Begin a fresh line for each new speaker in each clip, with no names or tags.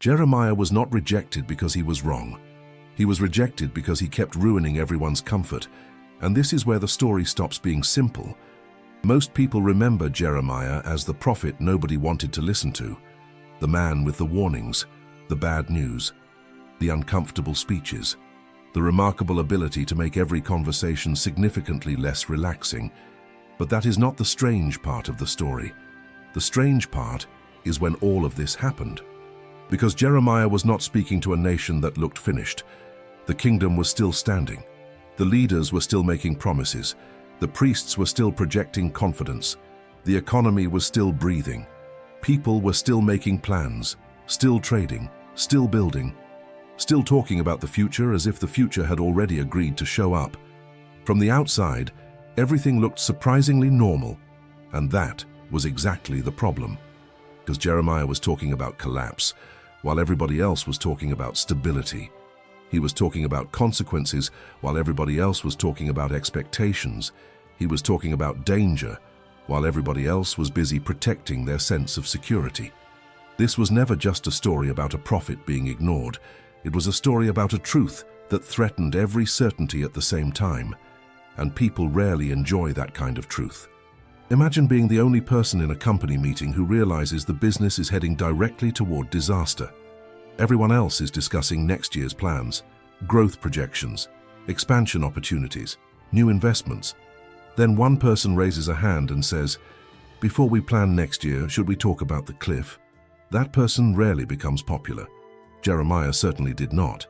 Jeremiah was not rejected because he was wrong. He was rejected because he kept ruining everyone's comfort. And this is where the story stops being simple. Most people remember Jeremiah as the prophet nobody wanted to listen to, the man with the warnings, the bad news, the uncomfortable speeches, the remarkable ability to make every conversation significantly less relaxing. But that is not the strange part of the story. The strange part is when all of this happened. Because Jeremiah was not speaking to a nation that looked finished. The kingdom was still standing. The leaders were still making promises. The priests were still projecting confidence. The economy was still breathing. People were still making plans, still trading, still building, still talking about the future as if the future had already agreed to show up. From the outside, everything looked surprisingly normal, and that was exactly the problem. Because Jeremiah was talking about collapse, while everybody else was talking about stability. He was talking about consequences, while everybody else was talking about expectations. He was talking about danger, while everybody else was busy protecting their sense of security. This was never just a story about a prophet being ignored. It was a story about a truth that threatened every certainty at the same time. And people rarely enjoy that kind of truth. Imagine being the only person in a company meeting who realizes the business is heading directly toward disaster. Everyone else is discussing next year's plans, growth projections, expansion opportunities, new investments. Then one person raises a hand and says, "Before we plan next year, should we talk about the cliff?" That person rarely becomes popular. Jeremiah certainly did not,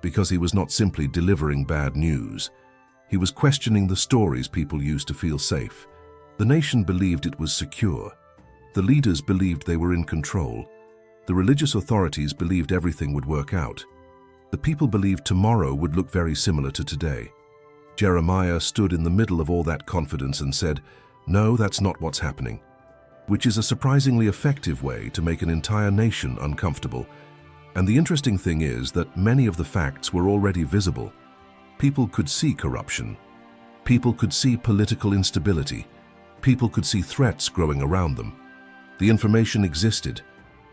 because he was not simply delivering bad news. He was questioning the stories people used to feel safe. The nation believed it was secure. The leaders believed they were in control. The religious authorities believed everything would work out. The people believed tomorrow would look very similar to today. Jeremiah stood in the middle of all that confidence and said, "No, that's not what's happening," which is a surprisingly effective way to make an entire nation uncomfortable. And the interesting thing is that many of the facts were already visible. People could see corruption. People could see political instability. People could see threats growing around them. The information existed.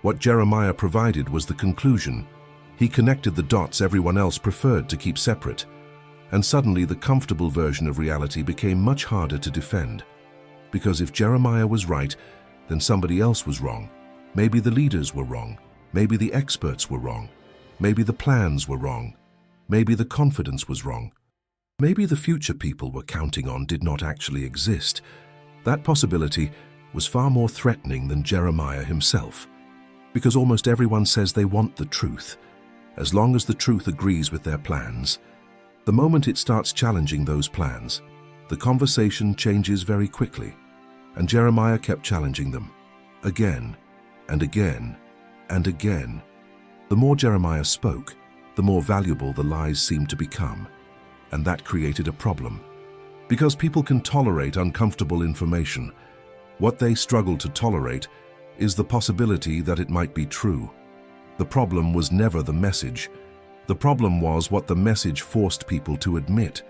What Jeremiah provided was the conclusion. He connected the dots everyone else preferred to keep separate. And suddenly the comfortable version of reality became much harder to defend. Because if Jeremiah was right, then somebody else was wrong. Maybe the leaders were wrong. Maybe the experts were wrong. Maybe the plans were wrong. Maybe the confidence was wrong. Maybe the future people were counting on did not actually exist. That possibility was far more threatening than Jeremiah himself. Because almost everyone says they want the truth, as long as the truth agrees with their plans. The moment it starts challenging those plans, the conversation changes very quickly. And Jeremiah kept challenging them, again and again and again. The more Jeremiah spoke, the more valuable the lies seemed to become. And that created a problem. Because people can tolerate uncomfortable information, what they struggle to tolerate is the possibility that it might be true. The problem was never the message. The problem was what the message forced people to admit.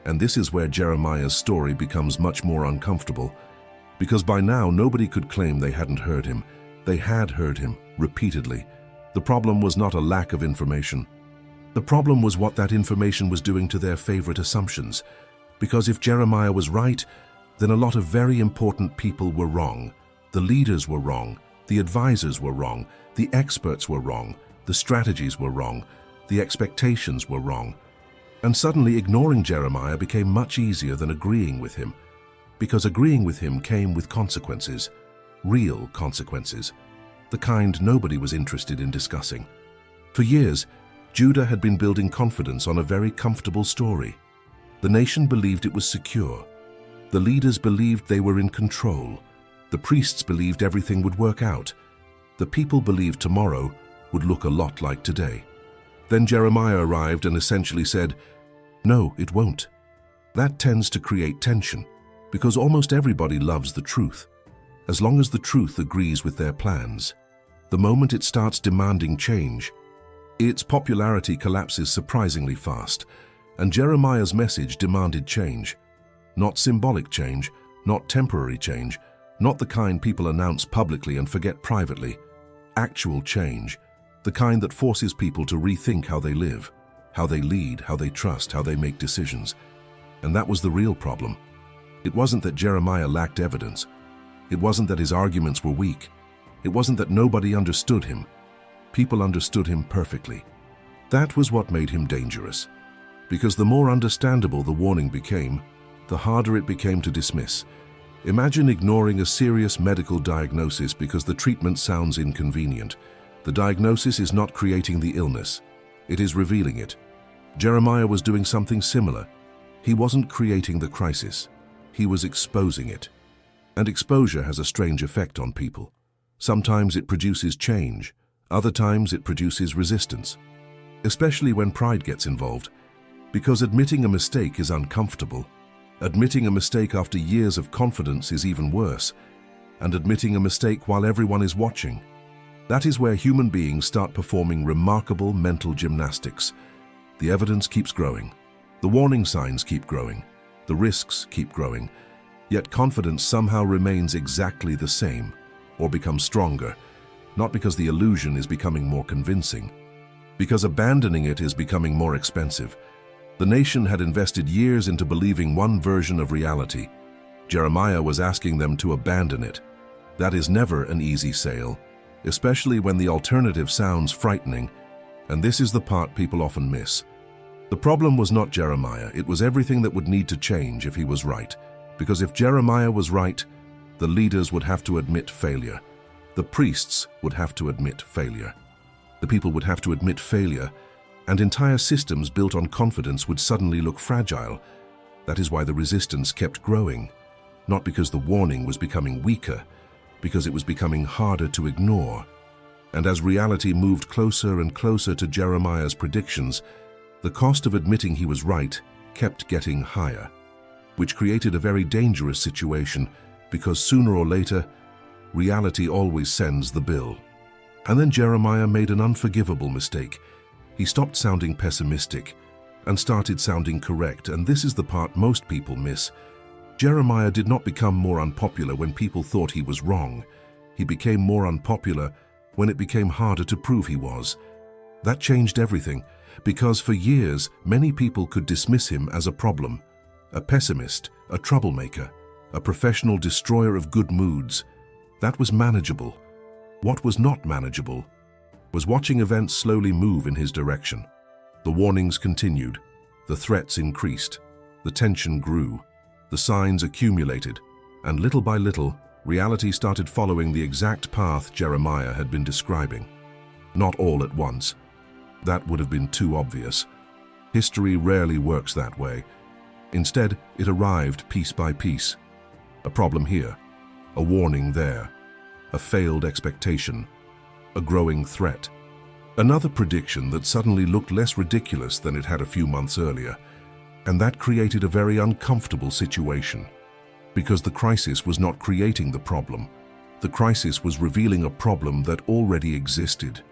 And this is where Jeremiah's story becomes much more uncomfortable. Because by now nobody could claim they hadn't heard him. They had heard him, repeatedly. The problem was not a lack of information. The problem was what that information was doing to their favorite assumptions. Because if Jeremiah was right, then a lot of very important people were wrong. The leaders were wrong. The advisors were wrong. The experts were wrong. The strategies were wrong. The expectations were wrong. And suddenly ignoring Jeremiah became much easier than agreeing with him. Because agreeing with him came with consequences. Real consequences. The kind nobody was interested in discussing. For years, Judah had been building confidence on a very comfortable story. The nation believed it was secure. The leaders believed they were in control. The priests believed everything would work out. The people believed tomorrow would look a lot like today. Then Jeremiah arrived and essentially said, "No, it won't." That tends to create tension, because almost everybody loves the truth, as long as the truth agrees with their plans. The moment it starts demanding change, its popularity collapses surprisingly fast, and Jeremiah's message demanded change. Not symbolic change, not temporary change, not the kind people announce publicly and forget privately. Actual change. the kind that forces people to rethink how they live, how they lead, how they trust, how they make decisions. And that was the real problem. It wasn't that Jeremiah lacked evidence. It wasn't that his arguments were weak. It wasn't that nobody understood him. People understood him perfectly. That was what made him dangerous. Because the more understandable the warning became, the harder it became to dismiss. Imagine ignoring a serious medical diagnosis because the treatment sounds inconvenient. The diagnosis is not creating the illness. It is revealing it. Jeremiah was doing something similar. He wasn't creating the crisis. He was exposing it. And exposure has a strange effect on people. Sometimes it produces change. Other times it produces resistance. Especially when pride gets involved. Because admitting a mistake is uncomfortable. Admitting a mistake after years of confidence is even worse. And admitting a mistake while everyone is watching. That is where human beings start performing remarkable mental gymnastics. The evidence keeps growing. The warning signs keep growing. The risks keep growing. Yet confidence somehow remains exactly the same, or becomes stronger, not because the illusion is becoming more convincing, because abandoning it is becoming more expensive. The nation had invested years into believing one version of reality. Jeremiah was asking them to abandon it. That is never an easy sale, especially when the alternative sounds frightening, and this is the part people often miss. The problem was not Jeremiah, it was everything that would need to change if he was right. Because if Jeremiah was right, the leaders would have to admit failure. The priests would have to admit failure. The people would have to admit failure, and entire systems built on confidence would suddenly look fragile. That is why the resistance kept growing. Not because the warning was becoming weaker, because it was becoming harder to ignore. And as reality moved closer and closer to Jeremiah's predictions, the cost of admitting he was right kept getting higher, which created a very dangerous situation because sooner or later, reality always sends the bill. And then Jeremiah made an unforgivable mistake. He stopped sounding pessimistic and started sounding correct, and this is the part most people miss. Jeremiah did not become more unpopular when people thought he was wrong. He became more unpopular when it became harder to prove he was. That changed everything, because for years, many people could dismiss him as a problem. A pessimist, a troublemaker, a professional destroyer of good moods. That was manageable. What was not manageable was watching events slowly move in his direction. The warnings continued, the threats increased, the tension grew, the signs accumulated, and little by little, reality started following the exact path Jeremiah had been describing. Not all at once. That would have been too obvious. History rarely works that way. Instead, it arrived piece by piece. A problem here, a warning there, a failed expectation, a growing threat. Another prediction that suddenly looked less ridiculous than it had a few months earlier, and that created a very uncomfortable situation. Because the crisis was not creating the problem. The crisis was revealing a problem that already existed.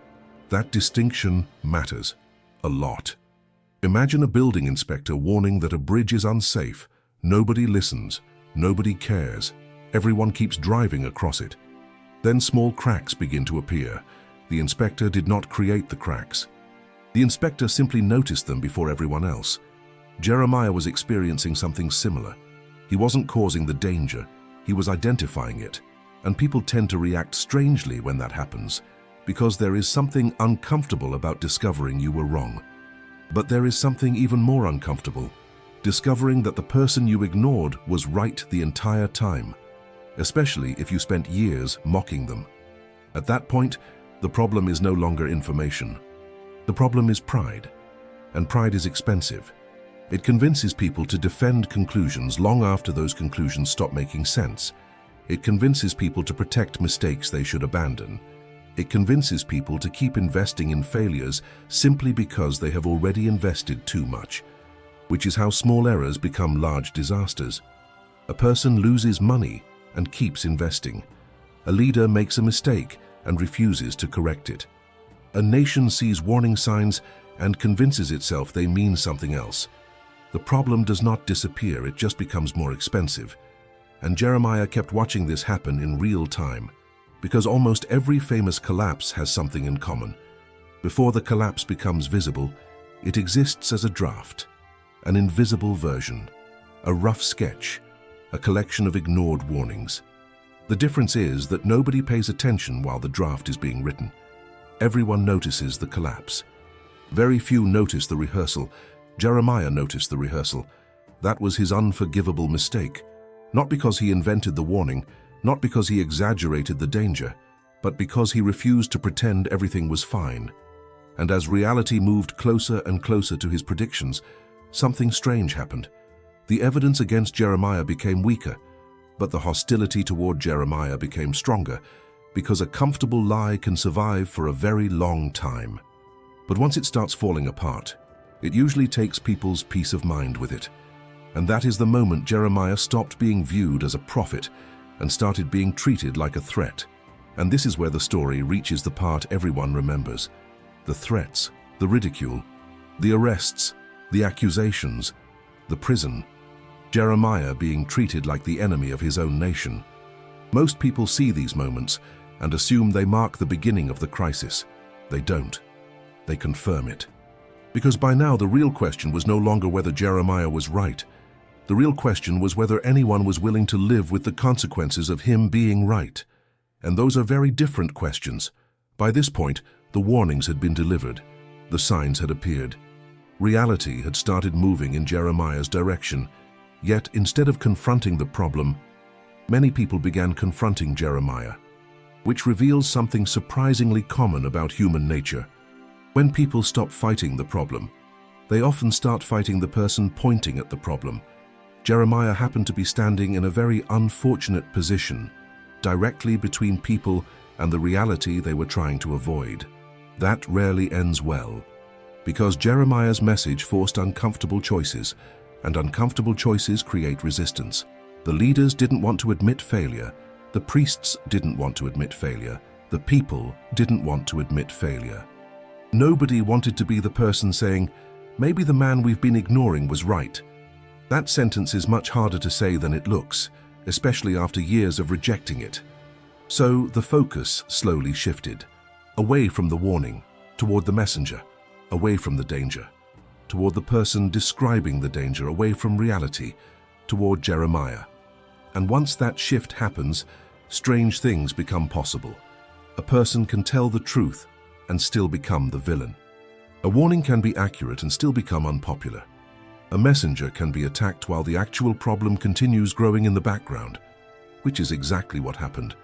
That distinction matters a lot. Imagine a building inspector warning that a bridge is unsafe. Nobody listens. Nobody cares. Everyone keeps driving across it. Then small cracks begin to appear. The inspector did not create the cracks. The inspector simply noticed them before everyone else. Jeremiah was experiencing something similar. He wasn't causing the danger. He was identifying it. And people tend to react strangely when that happens, because there is something uncomfortable about discovering you were wrong. But there is something even more uncomfortable, discovering that the person you ignored was right the entire time, especially if you spent years mocking them. At that point, the problem is no longer information. The problem is pride, and pride is expensive. It convinces people to defend conclusions long after those conclusions stop making sense. It convinces people to protect mistakes they should abandon. It convinces people to keep investing in failures simply because they have already invested too much, which is how small errors become large disasters. A person loses money and keeps investing. A leader makes a mistake and refuses to correct it. A nation sees warning signs and convinces itself they mean something else. The problem does not disappear, it just becomes more expensive. And Jeremiah kept watching this happen in real time, because almost every famous collapse has something in common. Before the collapse becomes visible, it exists as a draft, an invisible version, a rough sketch, a collection of ignored warnings. The difference is that nobody pays attention while the draft is being written. Everyone notices the collapse. Very few notice the rehearsal. Jeremiah noticed the rehearsal. That was his unforgivable mistake. Not because he invented the warning, not because he exaggerated the danger, but because he refused to pretend everything was fine. And as reality moved closer and closer to his predictions, something strange happened. The evidence against Jeremiah became weaker, but the hostility toward Jeremiah became stronger, because a comfortable lie can survive for a very long time. But once it starts falling apart, it usually takes people's peace of mind with it. And that is the moment Jeremiah stopped being viewed as a prophet and started being treated like a threat. And this is where the story reaches the part everyone remembers. The threats, the ridicule, the arrests, the accusations, the prison. Jeremiah being treated like the enemy of his own nation. Most people see these moments and assume they mark the beginning of the crisis. They don't. They confirm it. Because by now the real question was no longer whether Jeremiah was right. The real question was whether anyone was willing to live with the consequences of him being right. And those are very different questions. By this point, the warnings had been delivered. The signs had appeared. Reality had started moving in Jeremiah's direction. Yet, instead of confronting the problem, many people began confronting Jeremiah, which reveals something surprisingly common about human nature. When people stop fighting the problem, they often start fighting the person pointing at the problem. Jeremiah happened to be standing in a very unfortunate position, directly between people and the reality they were trying to avoid. That rarely ends well, because Jeremiah's message forced uncomfortable choices, and uncomfortable choices create resistance. The leaders didn't want to admit failure. The priests didn't want to admit failure. The people didn't want to admit failure. Nobody wanted to be the person saying, maybe the man we've been ignoring was right. That sentence is much harder to say than it looks, especially after years of rejecting it. So the focus slowly shifted, away from the warning, toward the messenger, away from the danger, toward the person describing the danger, away from reality, toward Jeremiah. And once that shift happens, strange things become possible. A person can tell the truth and still become the villain. A warning can be accurate and still become unpopular. A messenger can be attacked while the actual problem continues growing in the background, which is exactly what happened.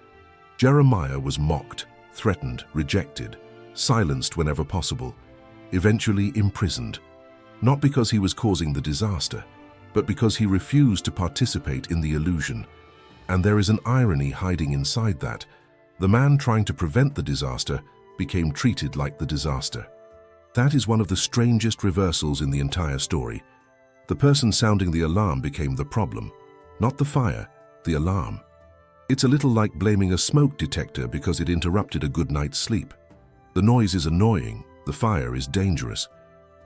Jeremiah was mocked, threatened, rejected, silenced whenever possible, eventually imprisoned. Not because he was causing the disaster, but because he refused to participate in the illusion. And there is an irony hiding inside that. The man trying to prevent the disaster became treated like the disaster. That is one of the strangest reversals in the entire story. The person sounding the alarm became the problem, not the fire, the alarm. It's a little like blaming a smoke detector because it interrupted a good night's sleep. The noise is annoying, the fire is dangerous.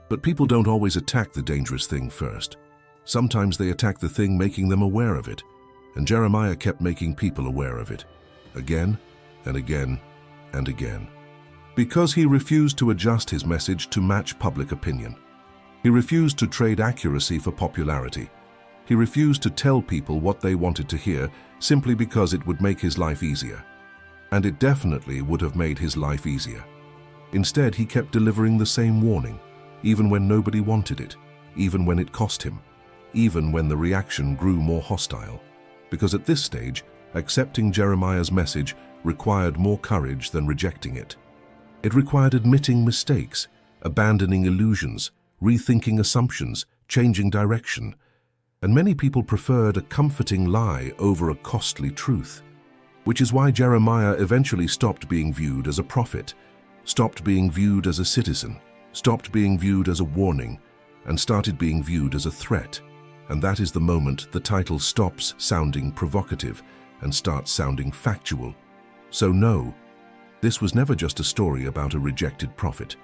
But people don't always attack the dangerous thing first. Sometimes they attack the thing making them aware of it. And Jeremiah kept making people aware of it, again and again and again. Because he refused to adjust his message to match public opinion. He refused to trade accuracy for popularity. He refused to tell people what they wanted to hear simply because it would make his life easier. And it definitely would have made his life easier. Instead, he kept delivering the same warning, even when nobody wanted it, even when it cost him, even when the reaction grew more hostile. Because at this stage, accepting Jeremiah's message required more courage than rejecting it. It required admitting mistakes, abandoning illusions, rethinking assumptions, changing direction. And many people preferred a comforting lie over a costly truth. Which is why Jeremiah eventually stopped being viewed as a prophet, stopped being viewed as a citizen, stopped being viewed as a warning, and started being viewed as a threat. And that is the moment the title stops sounding provocative and starts sounding factual. So no, this was never just a story about a rejected prophet.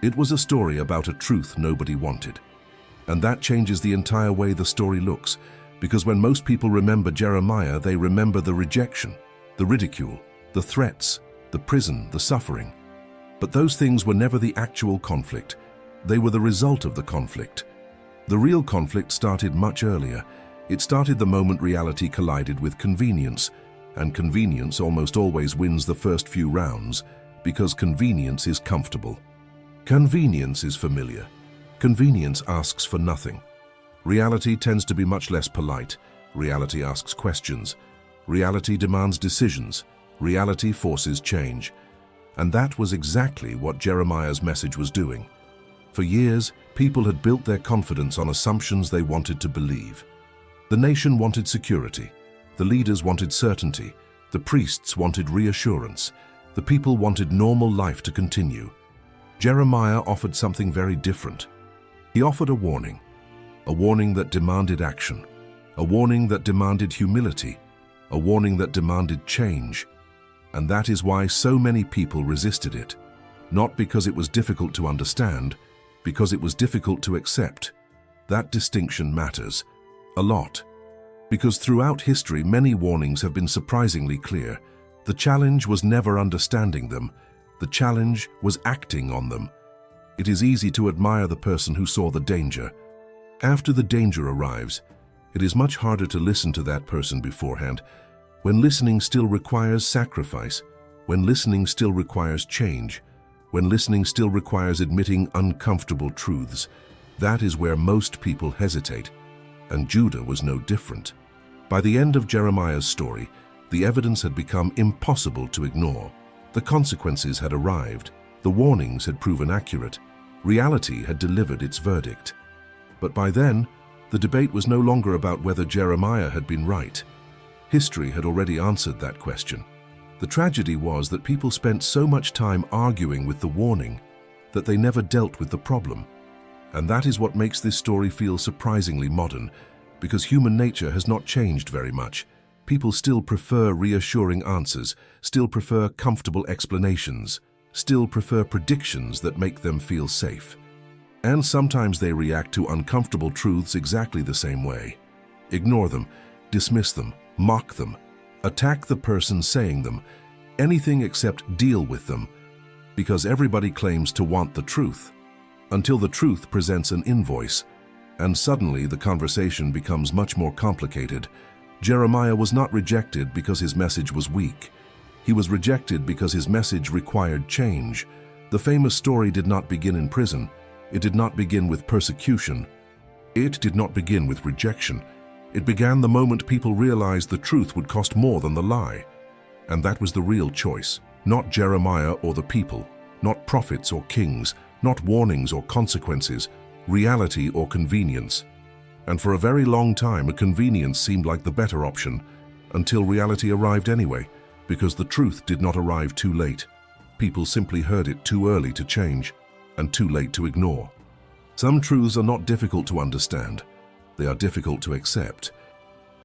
It was a story about a truth nobody wanted. And that changes the entire way the story looks, because when most people remember Jeremiah, they remember the rejection, the ridicule, the threats, the prison, the suffering. But those things were never the actual conflict. They were the result of the conflict. The real conflict started much earlier. It started the moment reality collided with convenience, and convenience almost always wins the first few rounds because convenience is comfortable. Convenience is familiar. Convenience asks for nothing. Reality tends to be much less polite. Reality asks questions. Reality demands decisions. Reality forces change. And that was exactly what Jeremiah's message was doing. For years, people had built their confidence on assumptions they wanted to believe. The nation wanted security. The leaders wanted certainty. The priests wanted reassurance. The people wanted normal life to continue. Jeremiah offered something very different. He offered a warning that demanded action, a warning that demanded humility, a warning that demanded change. And that is why so many people resisted it, not because it was difficult to understand, because it was difficult to accept. That distinction matters a lot. Because throughout history, many warnings have been surprisingly clear. The challenge was never understanding them. The challenge was acting on them. It is easy to admire the person who saw the danger. After the danger arrives, it is much harder to listen to that person beforehand. When listening still requires sacrifice, when listening still requires change, when listening still requires admitting uncomfortable truths, that is where most people hesitate. And Judah was no different. By the end of Jeremiah's story, the evidence had become impossible to ignore. The consequences had arrived. The warnings had proven accurate. Reality had delivered its verdict. But by then, the debate was no longer about whether Jeremiah had been right. History had already answered that question. The tragedy was that people spent so much time arguing with the warning that they never dealt with the problem. And that is what makes this story feel surprisingly modern, because human nature has not changed very much. People still prefer reassuring answers, still prefer comfortable explanations, still prefer predictions that make them feel safe. And sometimes they react to uncomfortable truths exactly the same way. Ignore them, dismiss them, mock them, attack the person saying them, anything except deal with them, because everybody claims to want the truth, until the truth presents an invoice, and suddenly the conversation becomes much more complicated. Jeremiah was not rejected because his message was weak. He was rejected because his message required change. The famous story did not begin in prison. It did not begin with persecution. It did not begin with rejection. It began the moment people realized the truth would cost more than the lie. And that was the real choice. Not Jeremiah or the people, not prophets or kings, not warnings or consequences, reality or convenience. And for a very long time, a convenience seemed like the better option, until reality arrived anyway, because the truth did not arrive too late. People simply heard it too early to change, and too late to ignore. Some truths are not difficult to understand. They are difficult to accept.